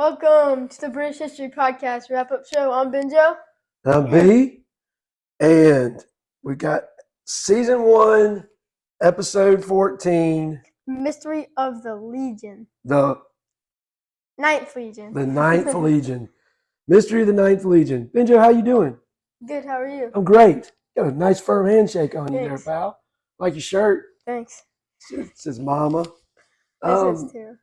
Welcome to the British History Podcast wrap-up show. I'm Benjo. I'm B, and we got season 1, episode 14, Mystery of the Legion. the Ninth Legion. Ninth Legion. Mystery of the Ninth Legion. Benjo, how you doing? Good, how are you? I'm great. Got a nice firm handshake on you there, Thanks. pal. Like your shirt. Thanks. It says mama. This is too.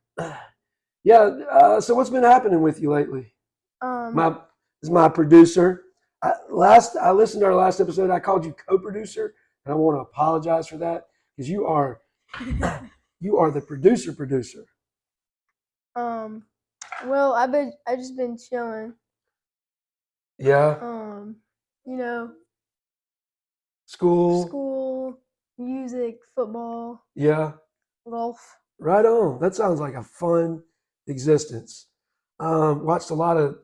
So what's been happening with you lately? Um, This is my producer. I listened to our last episode. I called you co-producer, and I want to apologize for that because you are the producer. well, I just been chilling. Yeah. You know, School. school, music, football, Yeah. golf. Right on. That sounds like a fun existence. Watched a lot of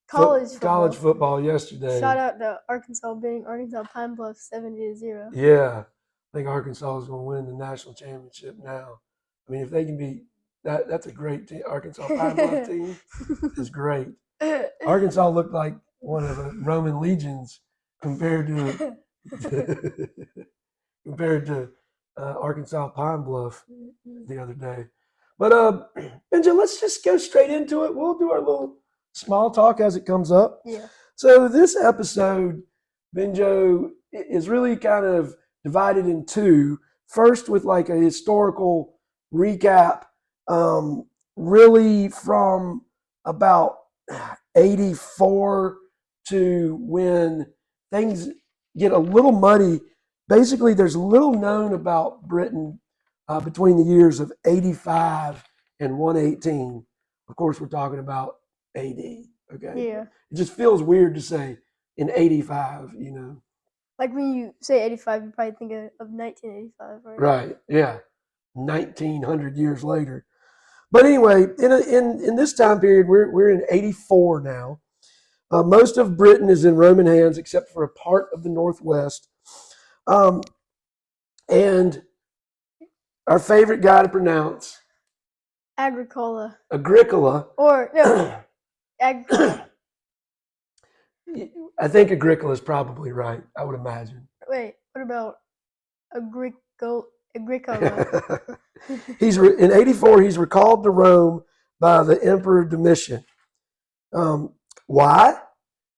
college football yesterday. Shout out to Arkansas beating Arkansas Pine Bluff 70-0. Yeah. I think Arkansas is going to win the national championship now. I mean, if they can beat that's a great team. Arkansas Pine Bluff team is great. Arkansas looked like one of the Roman legions compared to Arkansas Pine Bluff the other day. But Benja, let's just go straight into it. We'll do our little small talk as it comes up. Yeah. So this episode, Benjo, is really kind of divided in two. First, with like a historical recap, really from about 84 to when things get a little muddy. Basically, there's little known about Britain between the years of 85 and 118. Of course, we're talking about AD. Okay. Yeah. It just feels weird to say in 85, you know. Like when you say 85, you probably think of 1985, right? Right. Yeah. 1900 years later. But anyway, in this time period, we're in 84 now. Most of Britain is in Roman hands, except for a part of the Northwest. And our favorite guy to pronounce, Agricola. Agricola. Agricola. I think Agricola is probably right, I would imagine. Wait, what about Agricola? In 84, he's recalled to Rome by the Emperor Domitian. Why?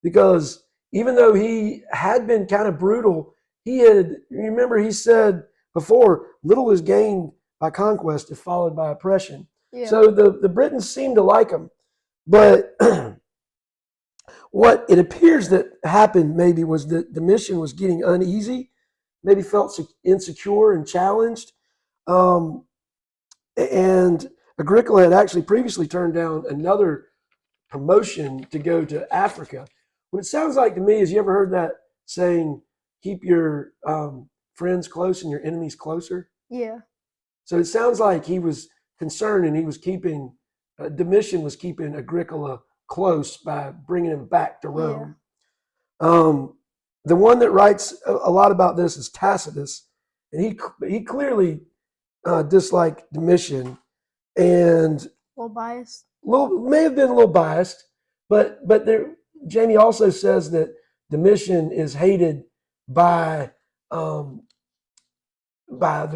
Because even though he had been kind of brutal, remember he said before, little is gained by conquest if followed by oppression. Yeah. So the Britons seemed to like him. But what it appears that happened maybe was that Domitian was getting uneasy, maybe felt insecure and challenged. And Agricola had actually previously turned down another promotion to go to Africa. What it sounds like to me is, you ever heard that saying, keep your friends close and your enemies closer? Yeah. So it sounds like he was concerned, and he was keeping, Domitian was keeping Agricola close by bringing him back to Rome. Yeah. The one that writes a lot about this is Tacitus, and he clearly disliked Domitian, and a little biased. May have been a little biased, but Jamie also says that Domitian is hated by the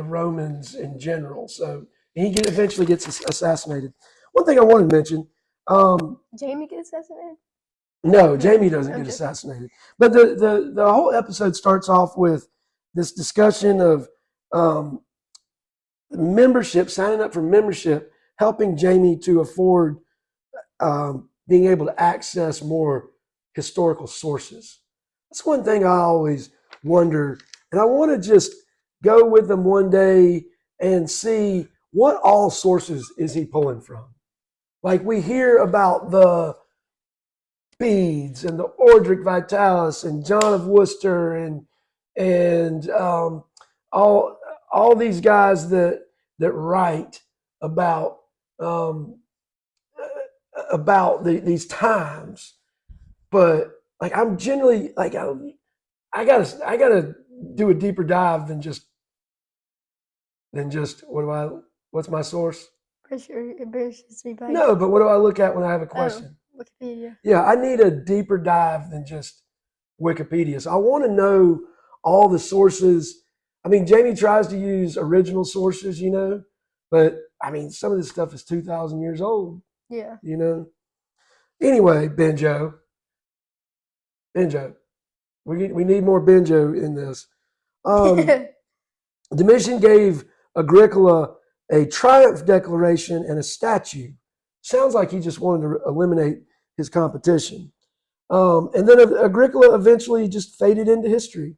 Romans in general. So he eventually gets assassinated. One thing I wanted to mention. Jamie gets assassinated? No, Jamie doesn't get assassinated. But the whole episode starts off with this discussion of membership, signing up for membership, helping Jamie to afford being able to access more historical sources. That's one thing I always wonder, and I want to just go with them one day and see what all sources is he pulling from. Like, we hear about the Bedes and the Orderic Vitalis and John of Worcester and all these guys that write about these times, but like, I'm generally like, I gotta do a deeper dive than just what's my source? Pretty sure it embarrasses me by No, but what do I look at when I have a question? Wikipedia. Yeah, I need a deeper dive than just Wikipedia. So I want to know all the sources. I mean, Jamie tries to use original sources, but I mean, some of this stuff is 2,000 years old, Yeah. Anyway, Benjo, we need more Benjo in this. Domitian gave Agricola a triumph declaration and a statue. Sounds like he just wanted to eliminate his competition. And then Agricola eventually just faded into history.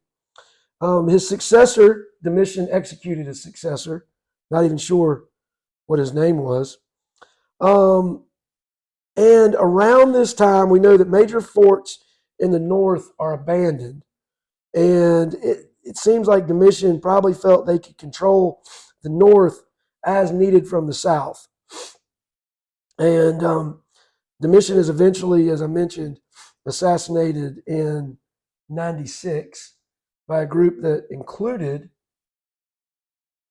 His successor, Domitian executed his successor, not even sure what his name was. And around this time, we know that major forts in the north are abandoned. And it seems like Domitian probably felt they could control the north as needed from the south. And Domitian is eventually, as I mentioned, assassinated in 96 by a group that included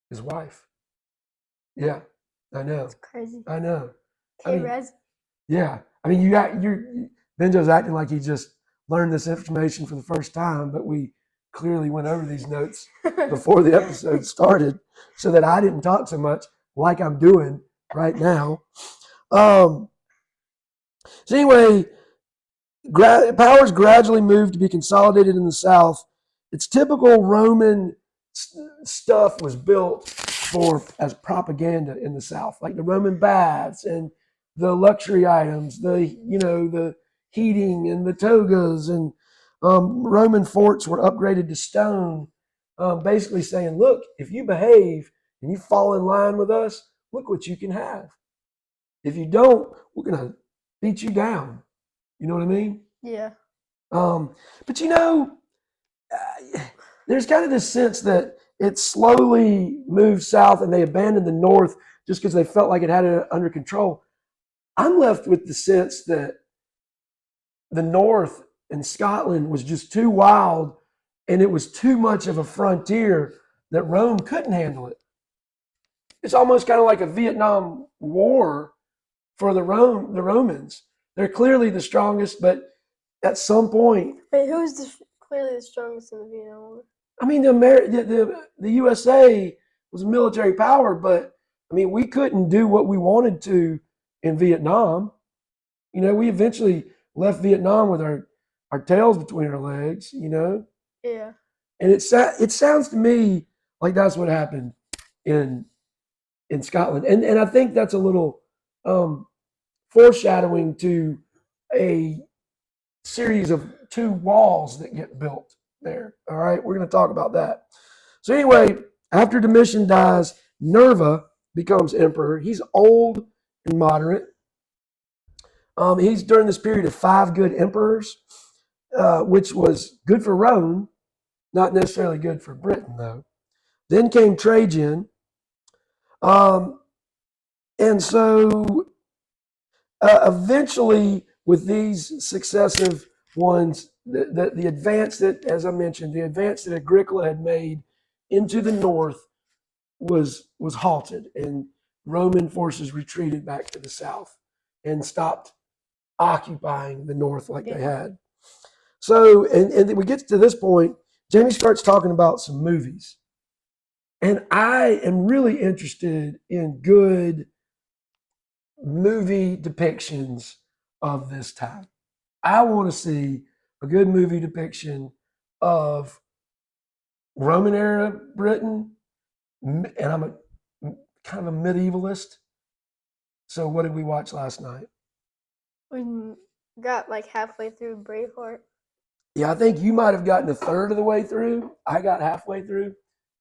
his wife. Yeah, I know. That's crazy. I know. K-Rez. Yeah. I mean, Benjo's acting like he just learned this information for the first time, but we clearly went over these notes before the episode started so that I didn't talk so much like I'm doing right now. So anyway, powers gradually moved to be consolidated in the South. Its typical Roman stuff was built as propaganda in the South, like the Roman baths and the luxury items, the heating and the togas, and Roman forts were upgraded to stone, basically saying, look, if you behave and you fall in line with us, look what you can have. If you don't, we're going to beat you down. You know what I mean? Yeah. But there's kind of this sense that it slowly moved south and they abandoned the north just because they felt like it had it under control. I'm left with the sense that the north in Scotland was just too wild and it was too much of a frontier that Rome couldn't handle it. It's almost kind of like a Vietnam War for the Romans. They're clearly the strongest, but at some point, Wait, who's clearly the strongest in the Vietnam War? I mean, the USA was a military power, but I mean, we couldn't do what we wanted to in Vietnam. We eventually left Vietnam with our tails between our legs. Yeah. And it sounds to me like that's what happened in Scotland, and I think that's a little foreshadowing to a series of two walls that get built there. All right, we're going to talk about that. So anyway, after Domitian dies, Nerva becomes emperor. He's old and moderate. He's during this period of 5 good emperors, which was good for Rome, not necessarily good for Britain, though. Then came Trajan. And so eventually, with these successive ones, the advance that, as I mentioned, the advance that Agricola had made into the north was halted, and Roman forces retreated back to the south and stopped occupying the north like they had. So, and we get to this point, Jamie starts talking about some movies. And I am really interested in good movie depictions of this time. I want to see a good movie depiction of Roman era Britain, and I'm a kind of a medievalist. So what did we watch last night? We got like halfway through Braveheart. Yeah, I think you might have gotten a third of the way through. I got halfway through.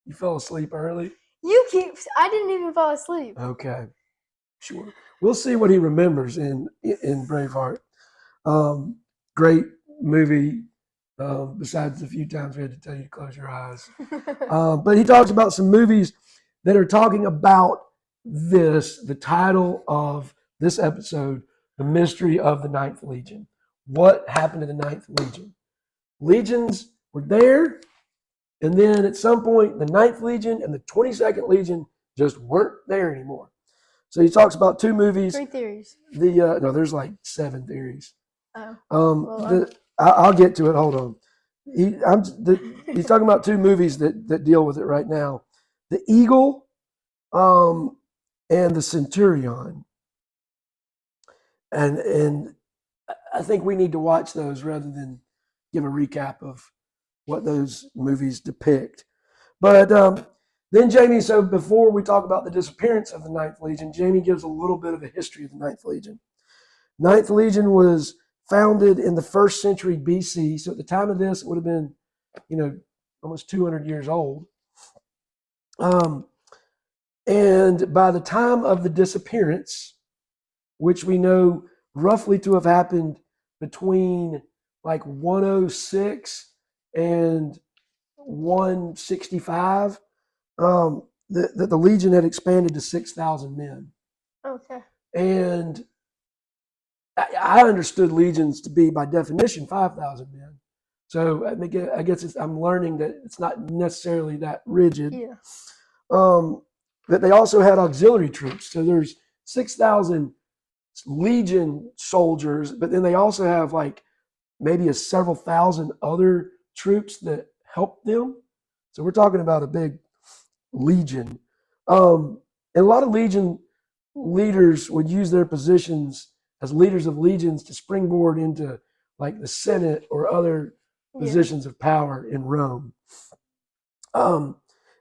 You fell asleep early. I didn't even fall asleep. Okay, sure. We'll see what he remembers in Braveheart. Great movie. Besides the few times we had to tell you to close your eyes. But he talks about some movies that are talking about the title of this episode, The Mystery of the Ninth Legion. What happened to the Ninth Legion? Legions were there, and then at some point, the Ninth Legion and the 22nd Legion just weren't there anymore. So he talks about two movies. 3 theories. No, there's like 7 theories. Oh. I'll get to it. Hold on. He's talking about 2 movies that deal with it right now: The Eagle, and The Centurion. And I think we need to watch those rather than give a recap of what those movies depict. But then Jamie, so before we talk about the disappearance of the Ninth Legion, Jamie gives a little bit of a history of the Ninth Legion. Ninth Legion was founded in the 1st century BC. So at the time of this, it would have been, almost 200 years old. And by the time of the disappearance, which we know roughly to have happened between like 106 and 165, the Legion had expanded to 6,000 men. Okay. And I understood legions to be, by definition, 5,000 men. So I guess I'm learning that it's not necessarily that rigid. Yeah. But they also had auxiliary troops. So there's 6,000 Legion soldiers, but then they also have like maybe several thousand other troops that help them. So we're talking about a big legion. And a lot of legion leaders would use their positions as leaders of legions to springboard into like the Senate or other positions of power in Rome.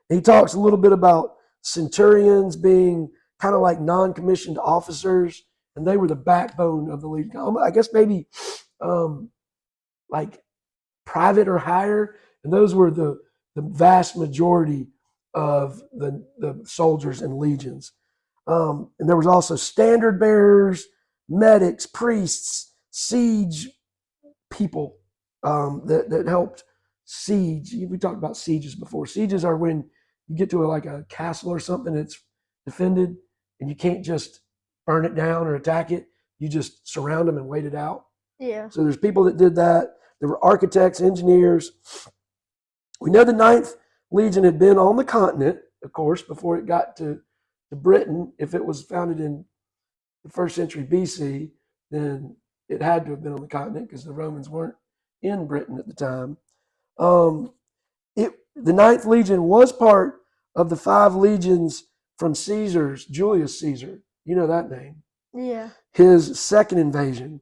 He talks a little bit about centurions being kind of like non-commissioned officers, and they were the backbone of the legion. I guess maybe like private or higher, and those were the vast majority of the soldiers and legions. And there was also standard bearers, medics, priests, siege people that helped siege. We talked about sieges before. Sieges are when you get to a castle or something that's defended, and you can't just burn it down or attack it. You just surround them and wait it out. Yeah. So there's people that did that. There were architects, engineers. We know the Ninth Legion had been on the continent, of course, before it got to Britain. If it was founded in the 1st century BC, then it had to have been on the continent because the Romans weren't in Britain at the time. The Ninth Legion was part of the 5 legions from Julius Caesar. You know that name. Yeah. His second invasion.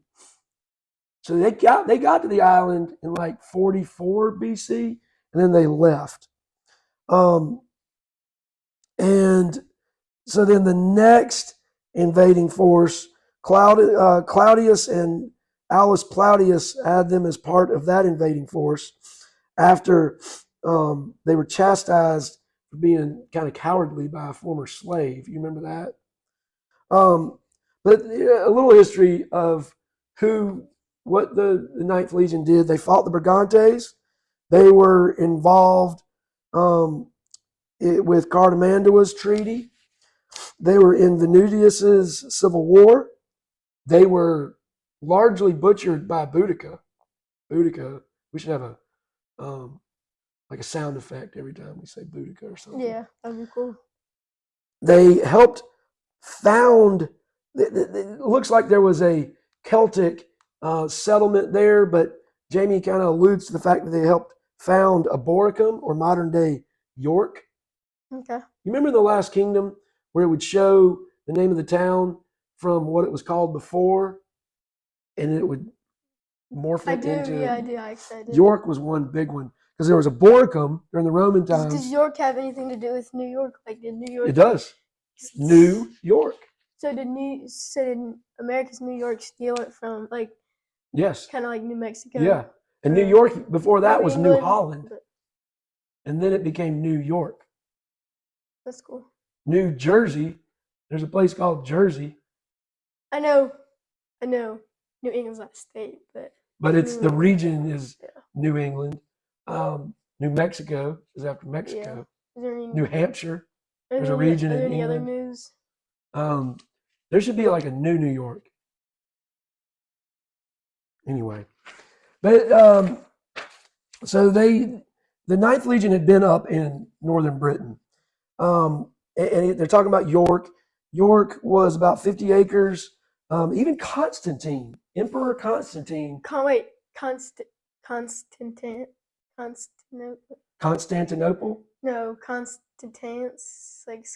So they got to the island in like 44 BC, and then they left. And so then the next invading force, Claudius and Aulus Plautius had them as part of that invading force after they were chastised for being kind of cowardly by a former slave. You remember that? But a little history of what the Ninth Legion did. They fought the Brigantes. They were involved with Cardamandua's treaty. They were in Venudius's civil war. They were largely butchered by Boudica. Boudica. We should have a sound effect every time we say Boudica or something. Yeah, that'd be cool. They helped found. It looks like there was a Celtic settlement there, but Jamie kind of alludes to the fact that they helped found Aboricum, or modern day York. Okay. You remember in The Last Kingdom where it would show the name of the town from what it was called before, and it would morph it into... Yeah, I do. I did. York was one big one, because there was Aboricum during the Roman times. Does York have anything to do with New York? Like, did New York... It does. New York. So did America's New York steal it from, like... Yes. Kind of like New Mexico? Yeah. And New York, before that, was England, New Holland. And then it became New York. That's cool. New Jersey. There's a place called Jersey. I know. New England's not a state, but... But it's the region is New England. New Mexico is after Mexico. Yeah. New Hampshire. There's a region in England. Other news? There should be like a New York. Anyway. But so the Ninth Legion had been up in northern Britain. And they're talking about York. York was about 50 acres. Even Constantine, Emperor Constantine. Wait, Constantine. Constantinople? No, Constantance. Like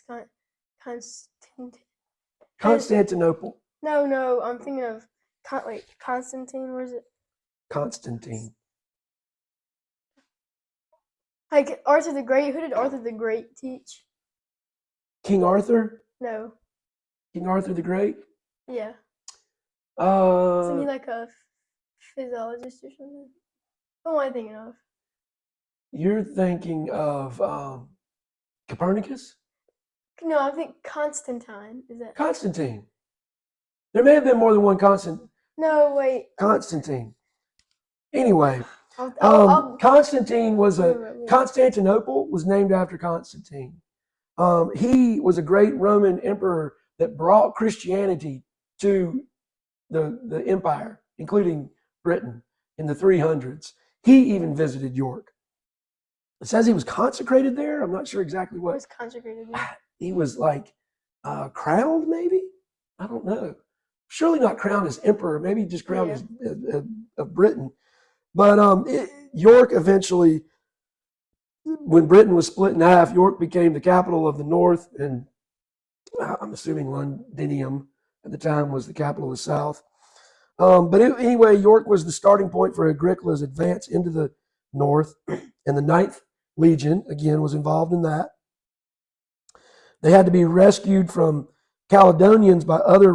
Constant. Constantinople. No, I'm thinking of Constantine. Where's it? Constantine. Like Arthur the Great. Who did Arthur the Great teach? King Arthur? No. King Arthur the Great? Yeah. Isn't he Uh, like a physiologist or something? What am I thinking of? you're thinking of Copernicus? No, I think Constantine. Is that? Constantine. There may have been more than one No, wait. Constantine. Anyway, I'll Constantine was remember it. Constantinople was named after Constantine. He was a great Roman emperor that brought Christianity to the empire, including Britain, in the 300s. He even visited York. It says he was consecrated there. I'm not sure exactly What what. was consecrated? There? He was like crowned, maybe? I don't know. Surely not crowned as emperor, maybe just crowned as of Britain. But York eventually, when Britain was split in half, York became the capital of the north, and I'm assuming Londinium at the time was the capital of the south. Anyway, York was the starting point for Agricola's advance into the north, and the Ninth Legion, again, was involved in that. They had to be rescued from Caledonians by other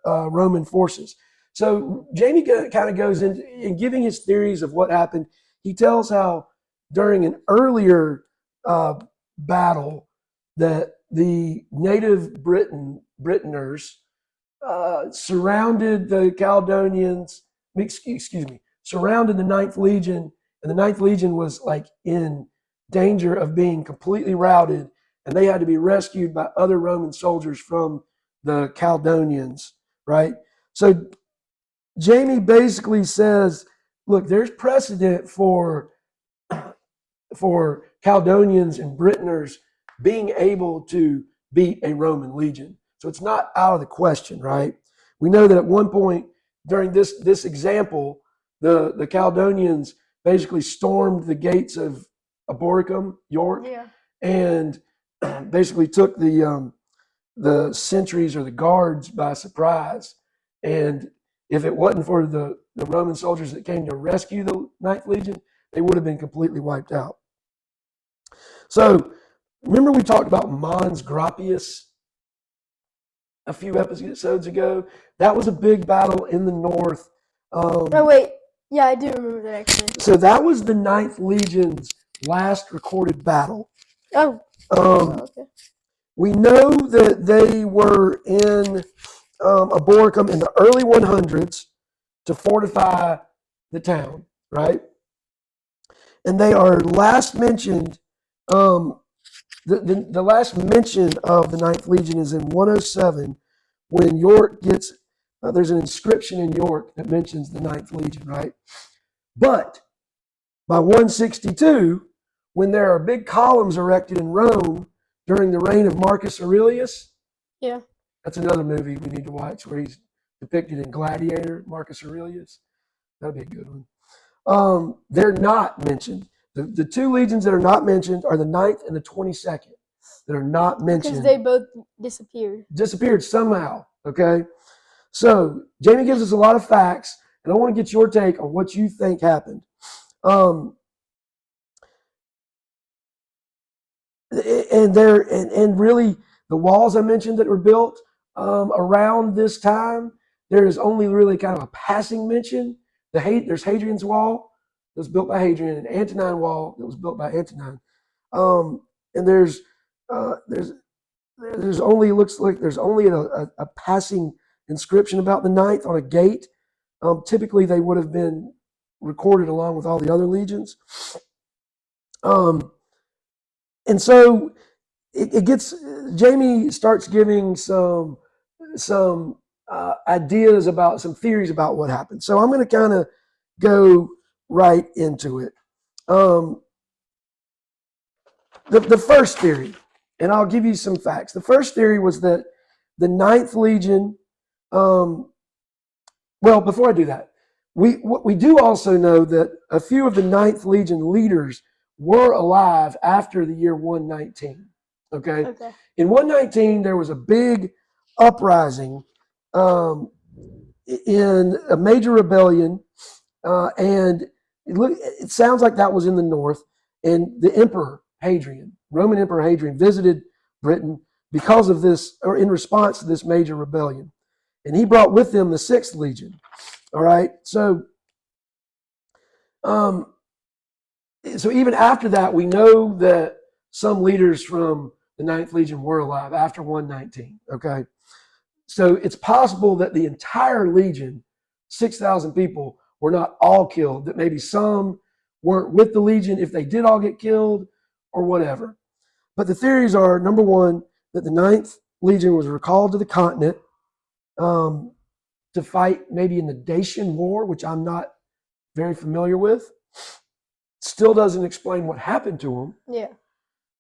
Roman forces. So Jamie kind of goes in giving his theories of what happened. He tells how during an earlier battle that the native Britoners surrounded the Caledonians, surrounded the Ninth Legion, and the Ninth Legion was like in danger of being completely routed, and they had to be rescued by other Roman soldiers from the Caledonians, right? So Jamie basically says, look, there's precedent for Caledonians and Britoners being able to beat a Roman legion. So it's not out of the question, right? We know that at one point during this example, the Caledonians basically stormed the gates of Aboricum, York, and basically took the sentries or the guards by surprise. And if it wasn't for the Roman soldiers that came to rescue the Ninth Legion, they would have been completely wiped out. So remember we talked about Mons Graupius a few episodes ago? That was a big battle in the north. Oh, wait. Yeah, I do remember that actually. So that was the Ninth Legion's last recorded battle. Oh. Okay. We know that they were in Aboricum in the early 100s to fortify the town, right? And they are last mentioned, the last mention of the Ninth Legion is in 107 when York gets, there's an inscription in York that mentions the Ninth Legion, right? But by 162, when there are big columns erected in Rome during the reign of Marcus Aurelius, that's another movie we need to watch where he's depicted in Gladiator, Marcus Aurelius. That'd be a good one. They're not mentioned. The two legions that are not mentioned are the 9th and the 22nd that are not mentioned. Because they both disappeared. Disappeared somehow, okay? So Jamie gives us a lot of facts, and I want to get your take on what you think happened. And really the walls I mentioned that were built around this time, there is only really kind of a passing mention. There's Hadrian's Wall that was built by Hadrian, and Antonine Wall that was built by Antonine. And there's only, looks like there's only a passing inscription about the 9th on a gate. Typically they would have been recorded along with all the other legions. And so Jamie starts giving some ideas about some theories about what happened. So I'm going to kind of go right into it. The first theory, and I'll give you some facts. The first theory was that the Ninth Legion, well, before I do that, we do also know that a few of the Ninth Legion leaders were alive after the year 119. Okay? Okay. In 119, there was a big uprising in a major rebellion, and it sounds like that was in the north. And the Emperor Hadrian, Roman Emperor Hadrian, visited Britain because of this, or in response to this major rebellion. And he brought with him the Sixth Legion. All right. So even after that, we know that some leaders from the Ninth Legion were alive after 119. Okay. So it's possible that the entire Legion, 6,000 people, were not all killed, that maybe some weren't with the Legion if they did all get killed or whatever. But the theories are, number one, that the Ninth Legion was recalled to the continent to fight maybe in the Dacian War, which I'm not very familiar with. Still doesn't explain what happened to them. Yeah.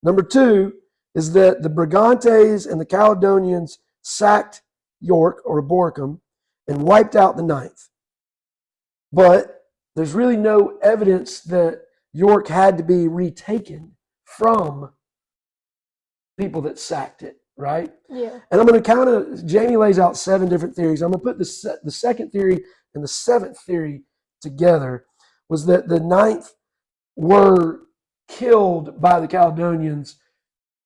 Number two is that the Brigantes and the Caledonians sacked York or Borkum and wiped out the Ninth. But there's really no evidence that York had to be retaken from people that sacked it, right? Yeah. And I'm going to Jamie lays out 7 different theories. I'm going to put the second theory and the 7th theory together, was that the Ninth were killed by the Caledonians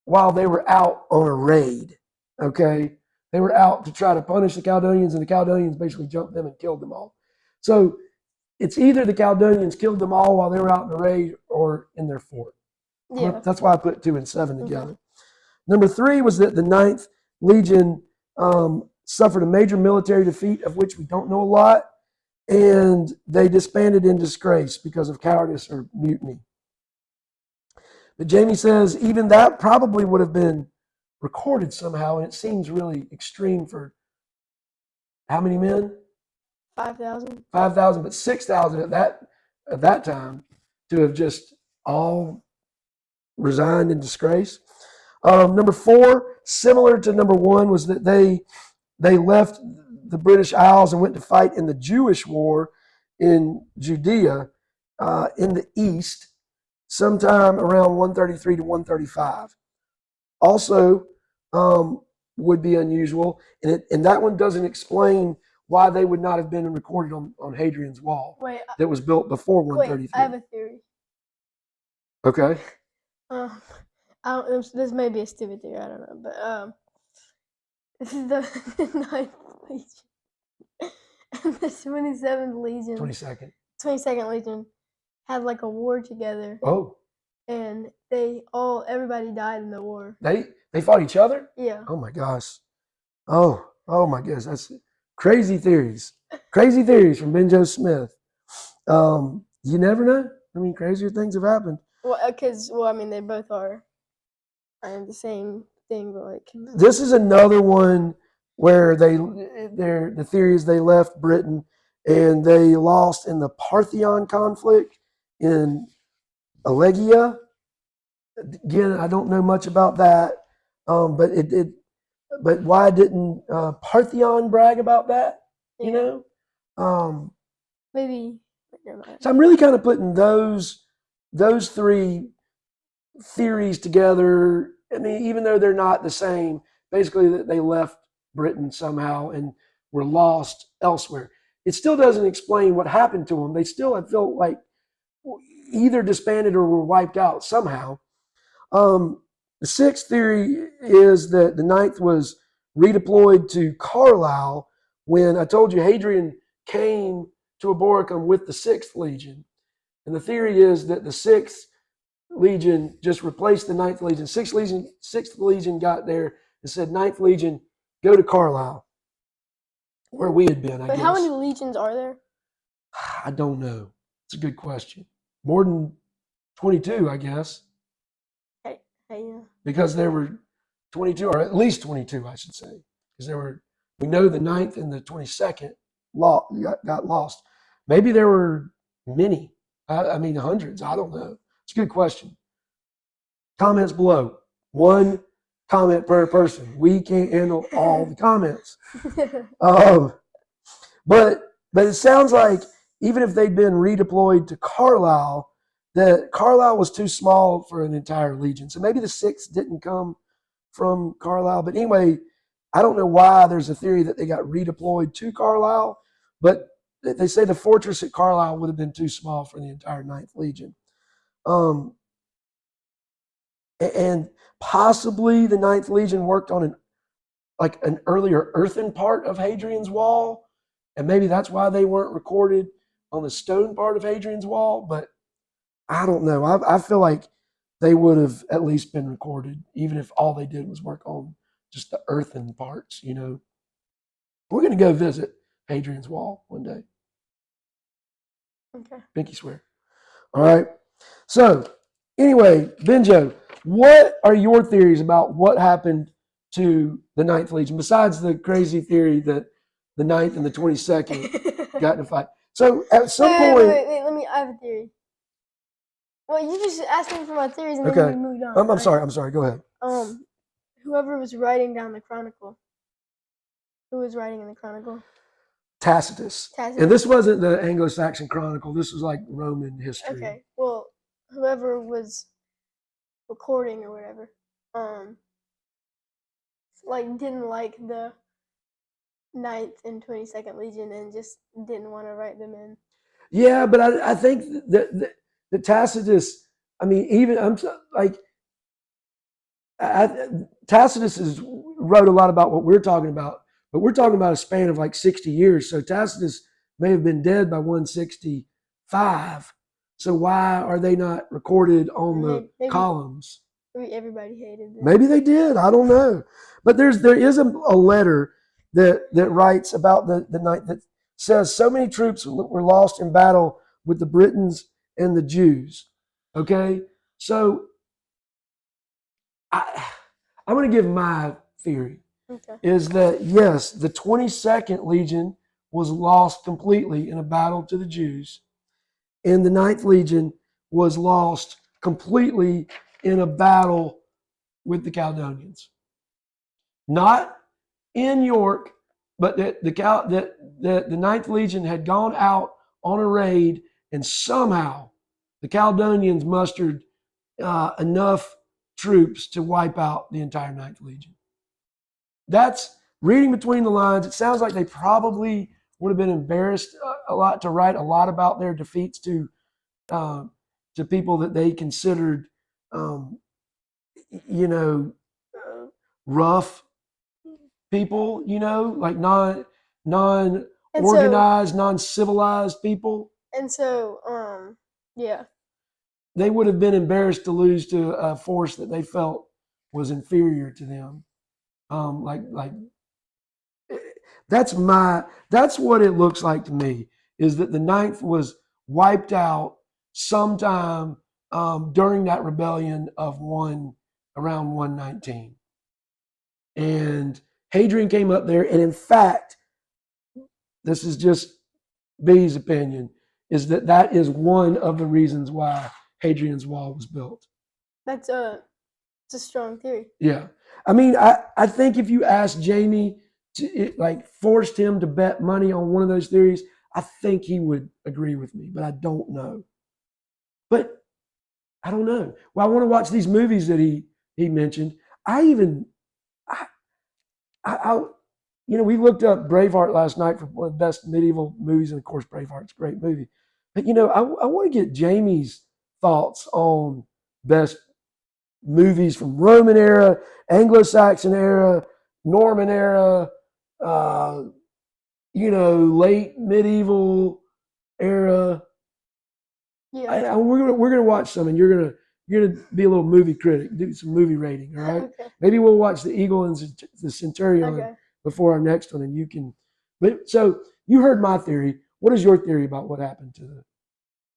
while they were out on a raid, okay? They were out to try to punish the Caledonians, and the Caledonians basically jumped them and killed them all. So it's either the Caledonians killed them all while they were out in the raid or in their fort. Yeah. That's why I put 2 and 7 together. Number 3 was that the Ninth Legion suffered a major military defeat, of which we don't know a lot, and they disbanded in disgrace because of cowardice or mutiny. But Jamie says even that probably would have been recorded somehow, and it seems really extreme for how many men? 5,000. 5,000, but 6,000 at that time to have just all resigned in disgrace. Number 4, similar to number 1, was that they left the British Isles and went to fight in the Jewish War in Judea in the east, sometime around 133 to 135. Also, would be unusual, and that one doesn't explain why they would not have been recorded on Hadrian's Wall. Wait. That was built before 133. Wait, I have a theory. Okay. This may be a stupid theory, I don't know, but this is the Ninth Legion and the 27th Legion. 22nd Legion had like a war together. Oh. And everybody died in the war. They fought each other? Yeah. Oh my gosh. Oh my gosh. That's crazy theories. Crazy theories from Benjo Smith. You never know. I mean, crazier things have happened. Well, I mean, they both are the same thing, but like this is another one where the theory is they left Britain and they lost in the Parthian conflict in Allegia. Again, I don't know much about that, but why didn't Parthian brag about that? Yeah. You know, maybe. So I'm really kind of putting those 3 theories together. I mean, even though they're not the same, basically that they left Britain somehow and were lost elsewhere. It still doesn't explain what happened to them. They still, I feel like, either disbanded or were wiped out somehow. The 6th theory is that the Ninth was redeployed to Carlisle when I told you Hadrian came to Eboracum with the 6th Legion. And the theory is that the 6th Legion just replaced the 9th Legion. 6th Legion got there and said, 9th Legion, go to Carlisle, where we had been, I guess. But how many legions are there? I don't know. It's a good question. More than 22, I guess. Yeah. Because there were 22, or at least 22, I should say. Because we know the 9th and the 22nd got lost. Maybe there were many. I mean, hundreds. I don't know. It's a good question. Comments below. 1, comment per person. We can't handle all the comments. But it sounds like even if they'd been redeployed to Carlisle, that Carlisle was too small for an entire legion. So maybe the 6th didn't come from Carlisle. But anyway, I don't know why there's a theory that they got redeployed to Carlisle, but they say the fortress at Carlisle would have been too small for the entire 9th Legion. And possibly the 9th Legion worked on an earlier earthen part of Hadrian's Wall, and maybe that's why they weren't recorded on the stone part of Hadrian's Wall, but I don't know. I feel like they would have at least been recorded, even if all they did was work on just the earthen parts, you know. We're going to go visit Hadrian's Wall one day. Okay. Pinky swear. All right. So, anyway, Benjo, what are your theories about what happened to the 9th Legion, besides the crazy theory that the 9th and the 22nd got in a fight? So, at some point... Wait, I have a theory. Well, you just asked me for my theories and then we moved on. I'm sorry. Go ahead. Whoever was writing down the chronicle. Who was writing in the chronicle? Tacitus. And this wasn't the Anglo-Saxon chronicle. This was like Roman history. Okay. Well, whoever was recording or whatever, didn't like the 9th and 22nd Legion and just didn't want to write them in. Yeah, but I think that the Tacitus, I mean, even Tacitus wrote a lot about what we're talking about, but we're talking about a span of like 60 years. So Tacitus may have been dead by 165. So why are they not recorded on the columns? Maybe everybody hated them. Maybe they did. I don't know. But there is a letter that writes about the night that says so many troops were lost in battle with the Britons and the Jews. Okay? So I'm going to give my theory. Okay. Is that, yes, the 22nd Legion was lost completely in a battle to the Jews, and the 9th Legion was lost completely in a battle with the Caledonians. Not in York, but that the 9th Legion had gone out on a raid, and somehow the Caledonians mustered enough troops to wipe out the entire 9th Legion. That's reading between the lines. It sounds like they probably would have been embarrassed a lot to write a lot about their defeats to people that they considered, rough people, like non-organized, non-civilized people. And so, yeah. They would have been embarrassed to lose to a force that they felt was inferior to them. That's what it looks like to me, is that the 9th was wiped out sometime during that rebellion of around 119. And Hadrian came up there, and in fact, this is just B's opinion, is that is one of the reasons why Hadrian's Wall was built. It's a strong theory. Yeah. I mean, I think if you asked Jamie, forced him to bet money on one of those theories, I think he would agree with me, but I don't know. But I don't know. Well, I want to watch these movies that he mentioned. We looked up Braveheart last night for one of the best medieval movies, and of course, Braveheart's a great movie. But I want to get Jamie's thoughts on best movies from Roman era, Anglo-Saxon era, Norman era, late medieval era. Yeah. We're gonna watch some, and you're gonna be a little movie critic, do some movie rating. All right. Okay. Maybe we'll watch The Eagle and the Centurion before our next one, and you can. But so you heard my theory. What is your theory about what happened to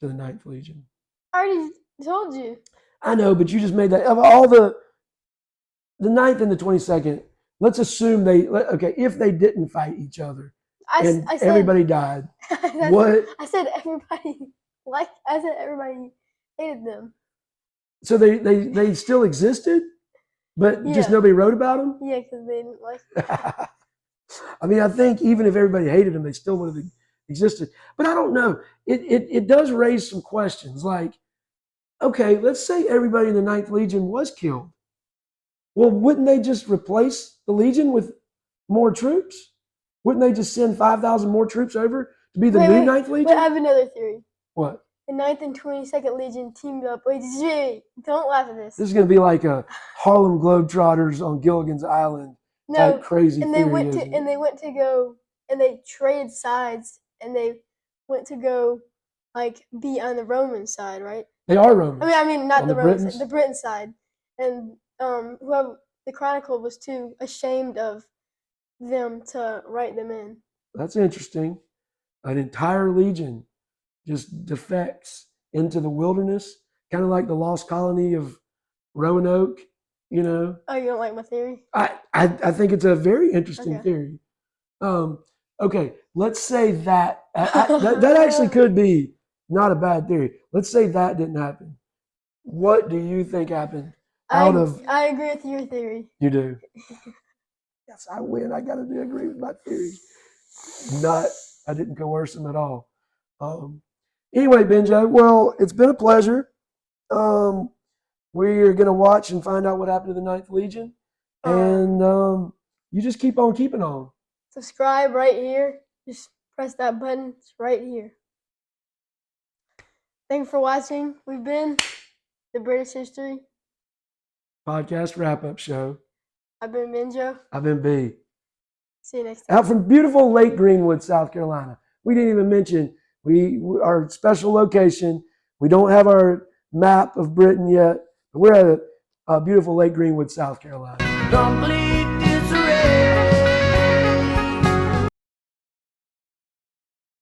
the 9th Legion? I already told you. I know, but you just made that of all the 9th and the 22nd. Let's assume if they didn't fight each other and everybody died. What? I said everybody everybody hated them. So they still existed? But just nobody wrote about them? Yeah, because they didn't like I mean, I think even if everybody hated them, they still would have existed. But I don't know. It does raise some questions. Like, okay, let's say everybody in the Ninth Legion was killed. Well, wouldn't they just replace the Legion with more troops? Wouldn't they just send 5,000 more troops over to be the new Ninth Legion? Wait, I have another theory. What? The 9th and 22nd Legion teamed up. Wait, don't laugh at this. This is going to be like a Harlem Globetrotters on Gilligan's Island type crazy and theory. They went to go, and they traded sides, and they went to go, like, be on the Roman side, right? They are Romans. I mean, not on the Roman side, the Britain side. And whoever the Chronicle was too ashamed of them to write them in. That's interesting. An entire legion just defects into the wilderness, kind of like the lost colony of Roanoke, you know. Oh, you don't like my theory? I think it's a very interesting theory. Okay, let's say that that actually could be not a bad theory. Let's say that didn't happen. What do you think happened? I agree with your theory. You do? Yes, I win. I got to agree with my theory. I didn't coerce him at all. Anyway, Benjo, well, it's been a pleasure. We're going to watch and find out what happened to the Ninth Legion. And you just keep on keeping on. Subscribe right here. Just press that button. It's right here. Thanks for watching. We've been the British History Podcast Wrap-Up Show. I've been Benjo. I've been B. See you next time. Out from beautiful Lake Greenwood, South Carolina. We didn't even mention our special location. We don't have our map of Britain yet, but we're at a beautiful Lake Greenwood, South Carolina. Complete